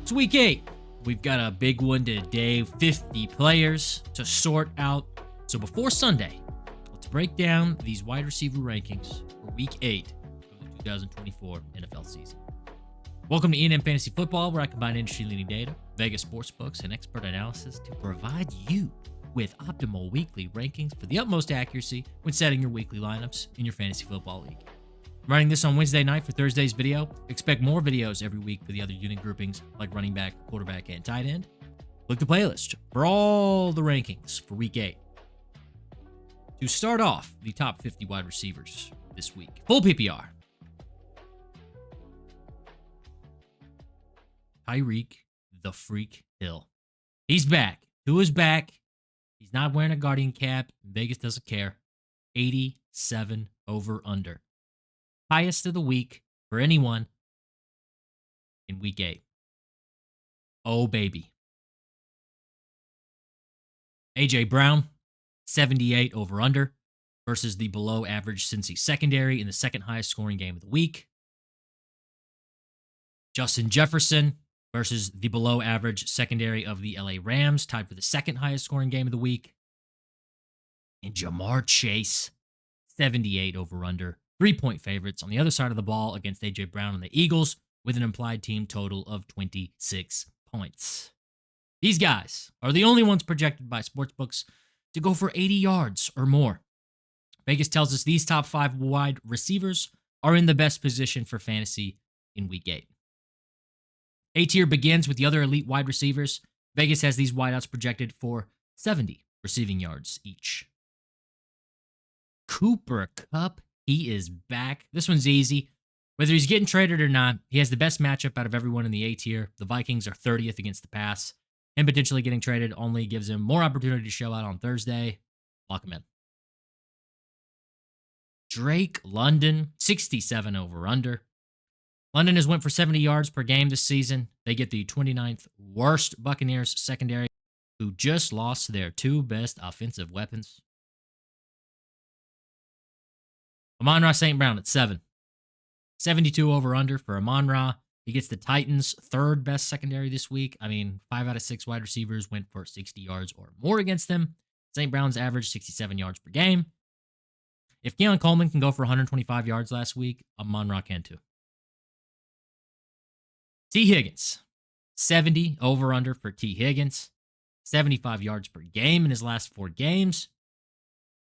It's week 8. We've got a big one today, 50 players to sort out. So before Sunday, let's break down these wide receiver rankings for week 8 of the 2024 NFL season. Welcome to E&M Fantasy Football, where I combine industry-leading data, Vegas sportsbooks, and expert analysis to provide you with optimal weekly rankings for the utmost accuracy when setting your weekly lineups in your fantasy football league. I'm writing this on Wednesday night for Thursday's video. Expect more videos every week for the other unit groupings like running back, quarterback, and tight end. Click the playlist for all the rankings for week 8. To start off the top 50 wide receivers this week, full PPR. Tyreek the Freak Hill. He's back. Who is back? He's not wearing a Guardian cap. Vegas doesn't care. 87 over under. Highest of the week for anyone in week 8. Oh, baby. A.J. Brown, 78 over under versus the below average Cincy secondary in the second highest scoring game of the week. Justin Jefferson versus the below average secondary of the LA Rams, tied for the second highest scoring game of the week. And Jamar Chase, 78 over under. 3-point favorites on the other side of the ball against A.J. Brown and the Eagles with an implied team total of 26 points. These guys are the only ones projected by sportsbooks to go for 80 yards or more. Vegas tells us these top 5 wide receivers are in the best position for fantasy in week 8. A tier begins with the other elite wide receivers. Vegas has these wideouts projected for 70 receiving yards each. Cooper Kupp, he is back. This one's easy. Whether he's getting traded or not, he has the best matchup out of everyone in the A tier. The Vikings are 30th against the pass. Him potentially getting traded only gives him more opportunity to show out on Thursday. Lock him in. Drake London, 67 over under. London has went for 70 yards per game this season. They get the 29th worst Buccaneers secondary, who just lost their 2 best offensive weapons. Amon-Ra St. Brown at 7. 72 over under for Amon-Ra. He gets the Titans' 3rd best secondary this week. 5 out of 6 wide receivers went for 60 yards or more against them. St. Brown's averaged 67 yards per game. If Keon Coleman can go for 125 yards last week, Amon-Ra can too. T. Higgins, 70 over under for T. Higgins. 75 yards per game in his last 4 games.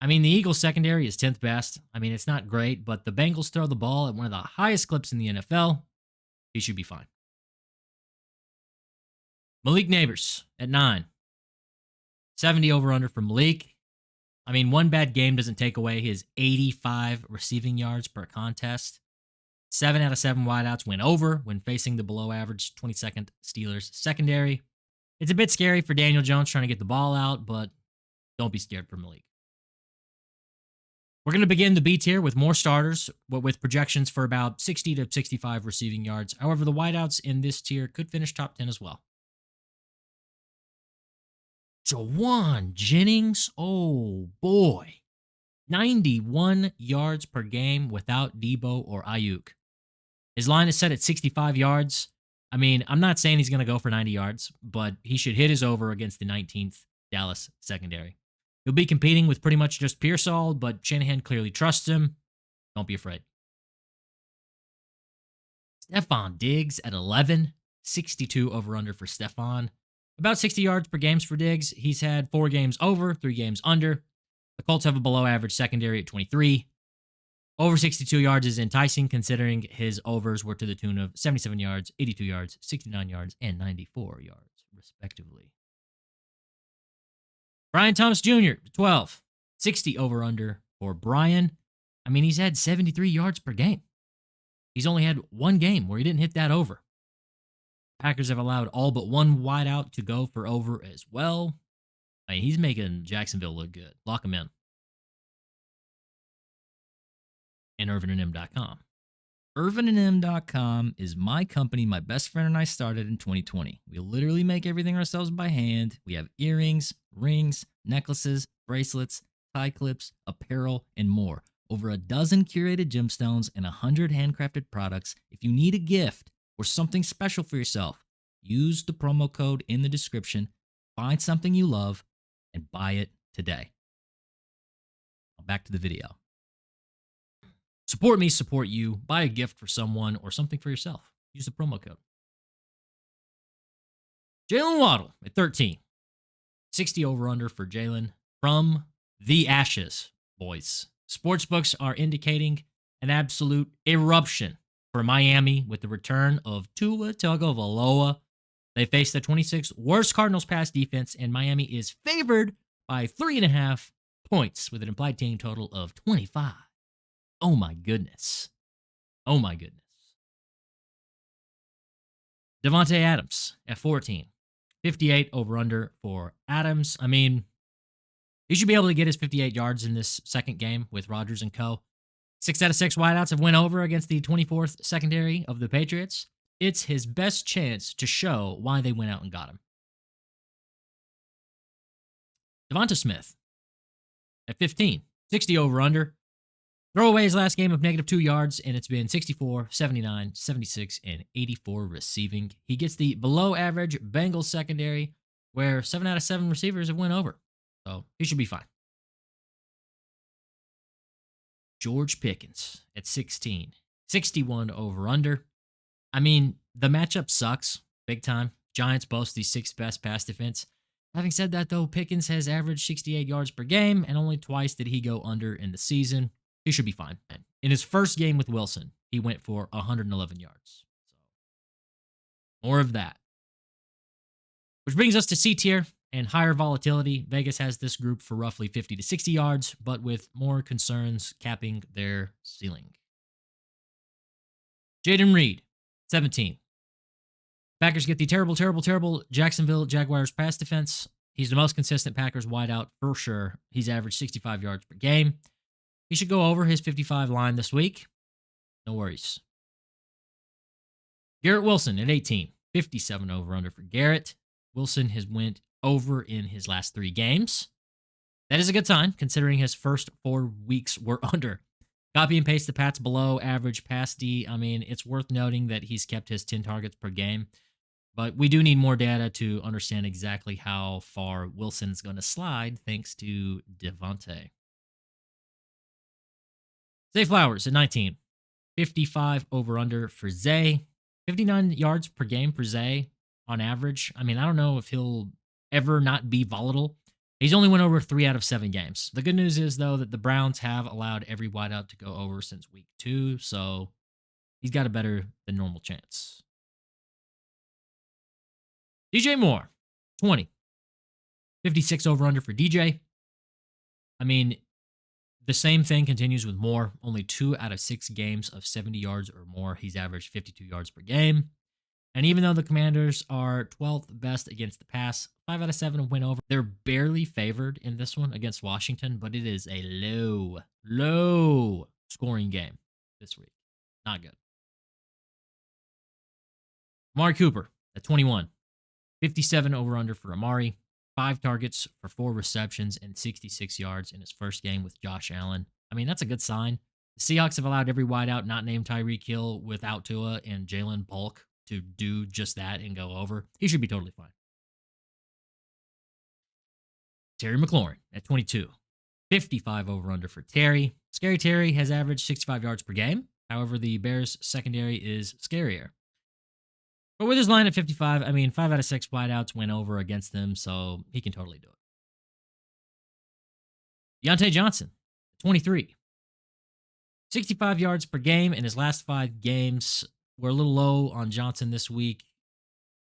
The Eagles secondary is 10th best. It's not great, but the Bengals throw the ball at one of the highest clips in the NFL. He should be fine. Malik Neighbors at 9. 70 over under for Malik. One bad game doesn't take away his 85 receiving yards per contest. 7 out of 7 wideouts went over when facing the below average 22nd Steelers secondary. It's a bit scary for Daniel Jones trying to get the ball out, but don't be scared for Malik. We're going to begin the B tier with more starters, but with projections for about 60 to 65 receiving yards. However, the wideouts in this tier could finish top 10 as well. Jawan Jennings, oh boy. 91 yards per game without Debo or Ayuk. His line is set at 65 yards. I'm not saying he's going to go for 90 yards, but he should hit his over against the 19th Dallas secondary. He'll be competing with pretty much just Pearsall, but Shanahan clearly trusts him. Don't be afraid. Stephon Diggs at 11. 62 over-under for Stephon. About 60 yards per games for Diggs. He's had 4 games over, 3 games under. The Colts have a below-average secondary at 23. Over 62 yards is enticing, considering his overs were to the tune of 77 yards, 82 yards, 69 yards, and 94 yards, respectively. Brian Thomas Jr., 12. 60 over-under for Brian. He's had 73 yards per game. He's only had 1 game where he didn't hit that over. Packers have allowed all but 1 wideout to go for over as well. He's making Jacksonville look good. Lock him in. And ErvinandM.com. ErvinandM.com is my company my best friend and I started in 2020. We literally make everything ourselves by hand. We have earrings, rings, necklaces, bracelets, tie clips, apparel, and more. Over a dozen curated gemstones and 100 handcrafted products. If you need a gift or something special for yourself, use the promo code in the description, find something you love, and buy it today. Now back to the video. Support me, support you. Buy a gift for someone or something for yourself. Use the promo code. Jalen Waddle at 13. 60 over-under for Jalen from the Ashes, boys. Sportsbooks are indicating an absolute eruption for Miami with the return of Tua Tagovailoa. They face the 26th worst Cardinals pass defense, and Miami is favored by 3.5 points with an implied team total of 25. Oh my goodness. Oh my goodness. Devontae Adams at 14. 58 over-under for Adams. I mean, he should be able to get his 58 yards in this second game with Rodgers and co. 6 out of 6 wideouts have went over against the 24th secondary of the Patriots. It's his best chance to show why they went out and got him. Devonta Smith at 15. 60 over-under. Throw away his last game of -2 yards, and it's been 64, 79, 76, and 84 receiving. He gets the below-average Bengals secondary, where 7 out of 7 receivers have went over. So he should be fine. George Pickens at 16. 61 over-under. I mean, the matchup sucks big time. Giants boast the 6th best pass defense. Having said that, though, Pickens has averaged 68 yards per game, and only twice did he go under in the season. He should be fine. In his first game with Wilson, he went for 111 yards. So, more of that. Which brings us to C tier and higher volatility. Vegas has this group for roughly 50 to 60 yards, but with more concerns capping their ceiling. Jaden Reed, 17. Packers get the terrible Jacksonville Jaguars pass defense. He's the most consistent Packers wideout for sure. He's averaged 65 yards per game. He should go over his 55 line this week. No worries. Garrett Wilson at 18. 57 over-under for Garrett. Wilson has went over in his last 3 games. That is a good sign, considering his first 4 weeks were under. Copy and paste the Pats below average pass D. I mean, it's worth noting that he's kept his 10 targets per game. But we do need more data to understand exactly how far Wilson's going to slide thanks to Devontae. Zay Flowers at 19. 55 over-under for Zay. 59 yards per game for Zay on average. I mean, I don't know if he'll ever not be volatile. He's only went over 3 out of 7 games. The good news is, though, that the Browns have allowed every wideout to go over since week 2, so he's got a better than normal chance. DJ Moore, 20. 56 over-under for DJ. I mean, the same thing continues with Moore. Only 2 out of 6 games of 70 yards or more. He's averaged 52 yards per game. And even though the Commanders are 12th best against the pass, 5 out of 7 went over. They're barely favored in this one against Washington, but it is a low scoring game this week. Not good. Amari Cooper at 21. 57 over-under for Amari. 5 targets for 4 receptions and 66 yards in his first game with Josh Allen. I mean, that's a good sign. The Seahawks have allowed every wideout not named Tyreek Hill without Tua and Jalen Polk to do just that and go over. He should be totally fine. Terry McLaurin at 22. 55 over-under for Terry. Scary Terry has averaged 65 yards per game. However, the Bears' secondary is scarier. But with his line at 55, I mean, 5 out of 6 wideouts went over against them, so he can totally do it. Deontay Johnson, 23. 65 yards per game in his last 5 games. We're a little low on Johnson this week.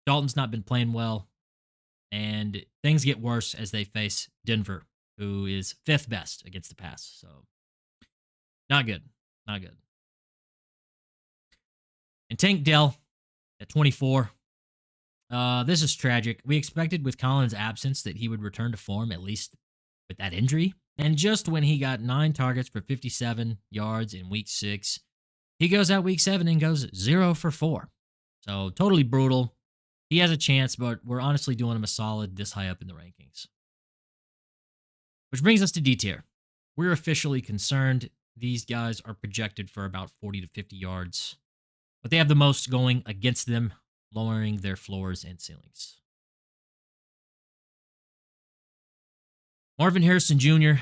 Dalton's not been playing well, and things get worse as they face Denver, who is 5th best against the pass. So, not good. Not good. And Tank Dell at 24. This is tragic. We expected with Collins' absence that he would return to form, at least with that injury. And just when he got 9 targets for 57 yards in week 6, he goes out week 7 and goes 0 for 4. So totally brutal. He has a chance, but we're honestly doing him a solid this high up in the rankings. Which brings us to D tier. We're officially concerned. These guys are projected for about 40 to 50 yards, but they have the most going against them. lowering their floors and ceilings. Marvin Harrison Jr.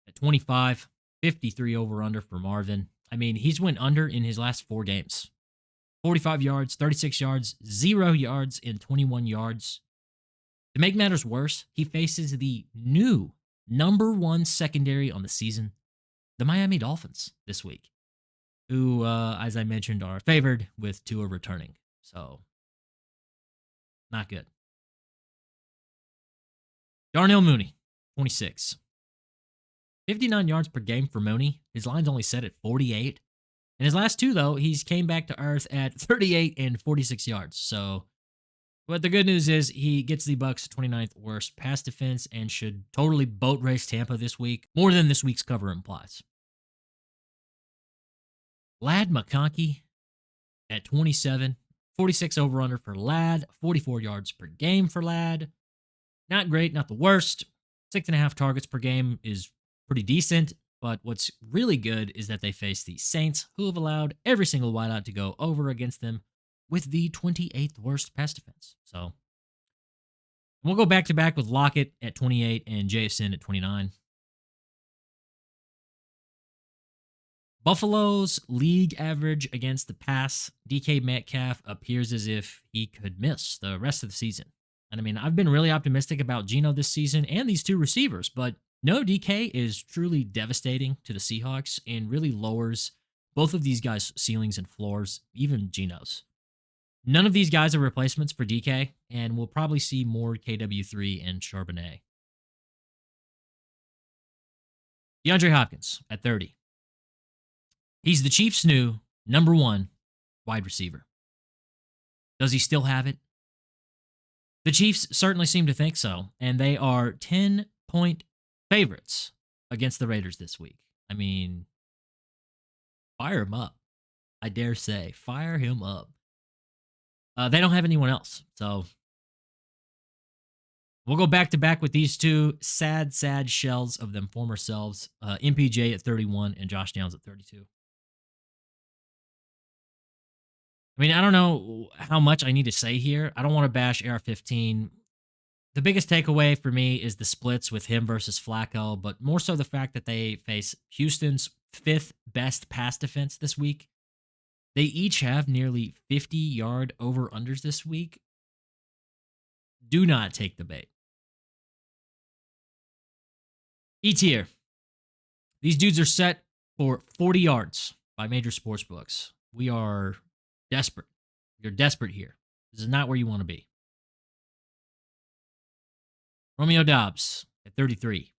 at 25, 53 over under for Marvin. I mean, he's went under in his last 4 games. 45 yards, 36 yards, 0 yards, and 21 yards. To make matters worse, he faces the new number 1 secondary on the season, the Miami Dolphins, this week, who, as I mentioned, are favored with Tua returning. So, not good. Darnell Mooney, 26. 59 yards per game for Mooney. His line's only set at 48. In his last 2, though, he's came back to earth at 38 and 46 yards. So, but the good news is he gets the Bucs' 29th worst pass defense and should totally boat race Tampa this week, more than this week's cover implies. Ladd McConkey at 27, 46 over under for Ladd, 44 yards per game for Ladd. Not great, not the worst. 6.5 targets per game is pretty decent, but what's really good is that they face the Saints, who have allowed every single wideout to go over against them with the 28th worst pass defense. So we'll go back to back with Lockett at 28 and JSN at 29. Buffalo's league average against the pass, DK Metcalf appears as if he could miss the rest of the season. And I mean, I've been really optimistic about Geno this season and these 2 receivers, but no, DK is truly devastating to the Seahawks and really lowers both of these guys' ceilings and floors, even Geno's. None of these guys are replacements for DK, and we'll probably see more KW3 and Charbonnet. DeAndre Hopkins at 30. He's the Chiefs' new number 1 wide receiver. Does he still have it? The Chiefs certainly seem to think so, and they are 10-point favorites against the Raiders this week. I mean, fire him up. I dare say, fire him up. They don't have anyone else, so we'll go back to back with these 2 sad shells of them former selves. MPJ at 31 and Josh Downs at 32. I mean, I don't know how much I need to say here. I don't want to bash AR-15. The biggest takeaway for me is the splits with him versus Flacco, but more so the fact that they face Houston's 5th best pass defense this week. They each have nearly 50-yard over-unders this week. Do not take the bait. E-tier. These dudes are set for 40 yards by major sports books. We are desperate. You're desperate here. This is not where you want to be. Romeo Doubs at 33.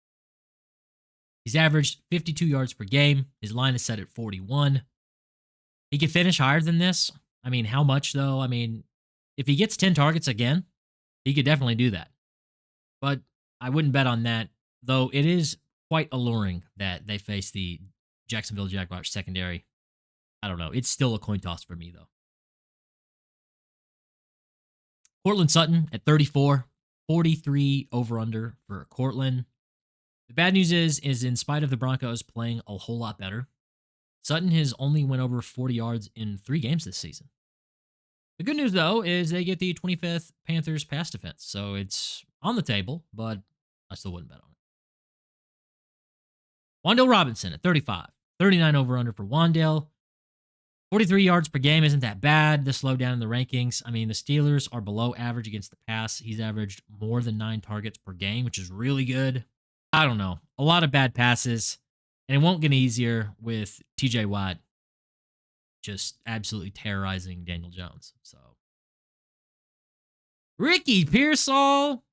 He's averaged 52 yards per game. His line is set at 41. He could finish higher than this. I mean, how much, though? I mean, if he gets 10 targets again, he could definitely do that. But I wouldn't bet on that, though it is quite alluring that they face the Jacksonville Jaguars secondary. I don't know. It's still a coin toss for me, though. Cortland Sutton at 34, 43 over-under for Cortland. The bad news is in spite of the Broncos playing a whole lot better, Sutton has only went over 40 yards in 3 games this season. The good news, though, is they get the 25th Panthers pass defense, so it's on the table, but I still wouldn't bet on it. Wan'Dale Robinson at 35, 39 over-under for Wan'Dale. 43 yards per game isn't that bad. The slowdown in the rankings. I mean, the Steelers are below average against the pass. He's averaged more than 9 targets per game, which is really good. I don't know. A lot of bad passes, and it won't get easier with TJ Watt just absolutely terrorizing Daniel Jones. So, Ricky Pearsall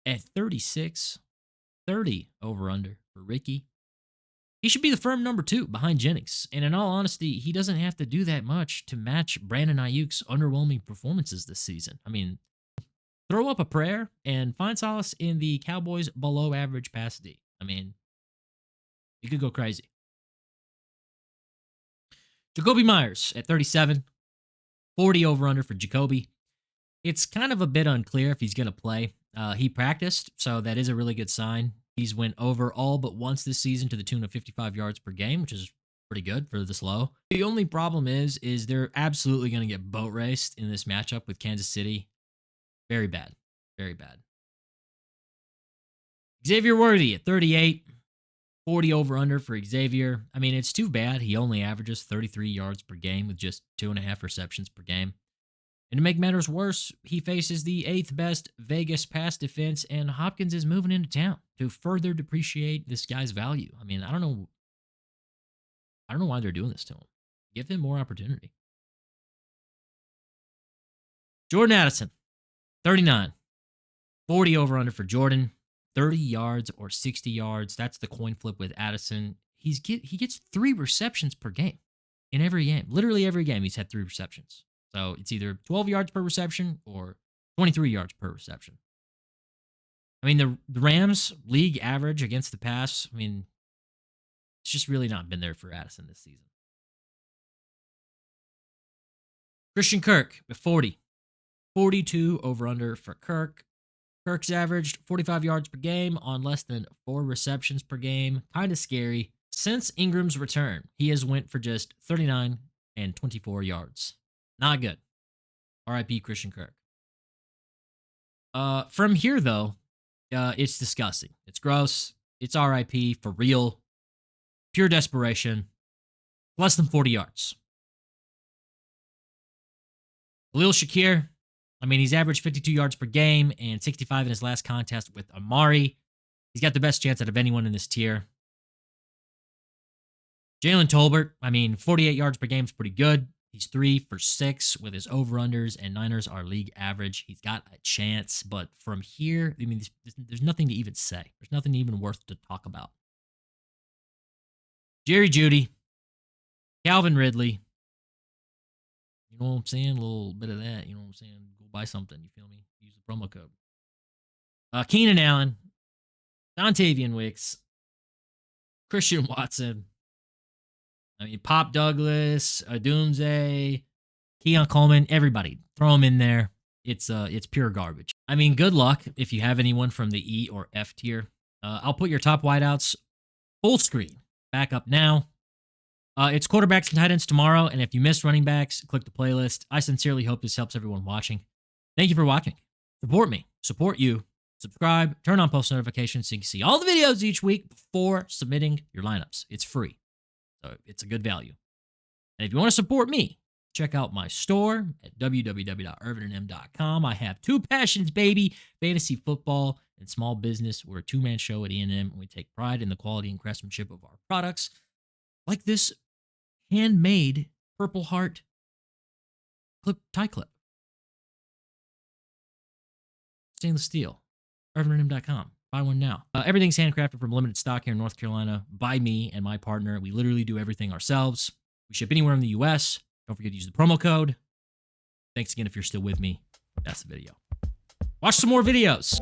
at 36, 30 over-under for Ricky. He should be the firm number 2 behind Jennings. And in all honesty, he doesn't have to do that much to match Brandon Ayuk's underwhelming performances this season. I mean, throw up a prayer and find solace in the Cowboys' below-average pass D. I mean, you could go crazy. Jacoby Myers at 37, 40 over-under for Jacoby. It's kind of a bit unclear if he's going to play. He practiced, so that is a really good sign. He's went over all but once this season to the tune of 55 yards per game, which is pretty good for this low. The only problem is they're absolutely going to get boat raced in this matchup with Kansas City. Very bad. Very bad. Xavier Worthy at 38. 40 over under for Xavier. I mean, it's too bad he only averages 33 yards per game with just 2.5 receptions per game. And to make matters worse, he faces the 8th best Vegas pass defense, and Hopkins is moving into town to further depreciate this guy's value. I mean, I don't know why they're doing this to him. Give him more opportunity. Jordan Addison, 39. 40 over under for Jordan. 30 yards or 60 yards. That's the coin flip with Addison. He gets 3 receptions per game in every game. Literally every game he's had 3 receptions. So it's either 12 yards per reception or 23 yards per reception. I mean, the Rams league average against the pass, I mean, it's just really not been there for Addison this season. Christian Kirk at 40. 42 over under for Kirk. Kirk's averaged 45 yards per game on less than 4 receptions per game. Kind of scary. Since Ingram's return, he has went for just 39 and 24 yards. Not good. RIP Christian Kirk. From here, though, it's disgusting. It's gross. It's RIP for real. Pure desperation. Less than 40 yards. Khalil Shakir. I mean, he's averaged 52 yards per game and 65 in his last contest with Amari. He's got the best chance out of anyone in this tier. Jalen Tolbert, I mean, 48 yards per game is pretty good. He's 3 for 6 with his over-unders, and Niners are league average. He's got a chance, but from here, I mean, there's nothing to even say. There's nothing even worth to talk about. Jerry Jeudy, Calvin Ridley. You know what I'm saying? A little bit of that. You know what I'm saying? Go buy something. You feel me? Use the promo code. Keenan Allen, Dontavian Wicks, Christian Watson. I mean, Pop Douglas, Adunze, Keon Coleman, everybody. Throw them in there. It's pure garbage. I mean, good luck if you have anyone from the E or F tier. I'll put your top wideouts full screen back up now. It's quarterbacks and tight ends tomorrow, and if you missed running backs, click the playlist. I sincerely hope this helps everyone watching. Thank you for watching. Support me. Support you. Subscribe. Turn on post notifications so you can see all the videos each week before submitting your lineups. It's free. So it's a good value. And if you want to support me, check out my store at www.ervinandm.com. I have 2 passions, baby. Fantasy football and small business. We're a 2-man show at E&M, and we take pride in the quality and craftsmanship of our products. Like this handmade Purple Heart tie clip. Stainless steel. ErvinandM.com. Buy one now. Everything's handcrafted from limited stock here in North Carolina by me and my partner. We literally do everything ourselves. We ship anywhere in the U.S. Don't forget to use the promo code. Thanks again if you're still with me. That's the video. Watch some more videos.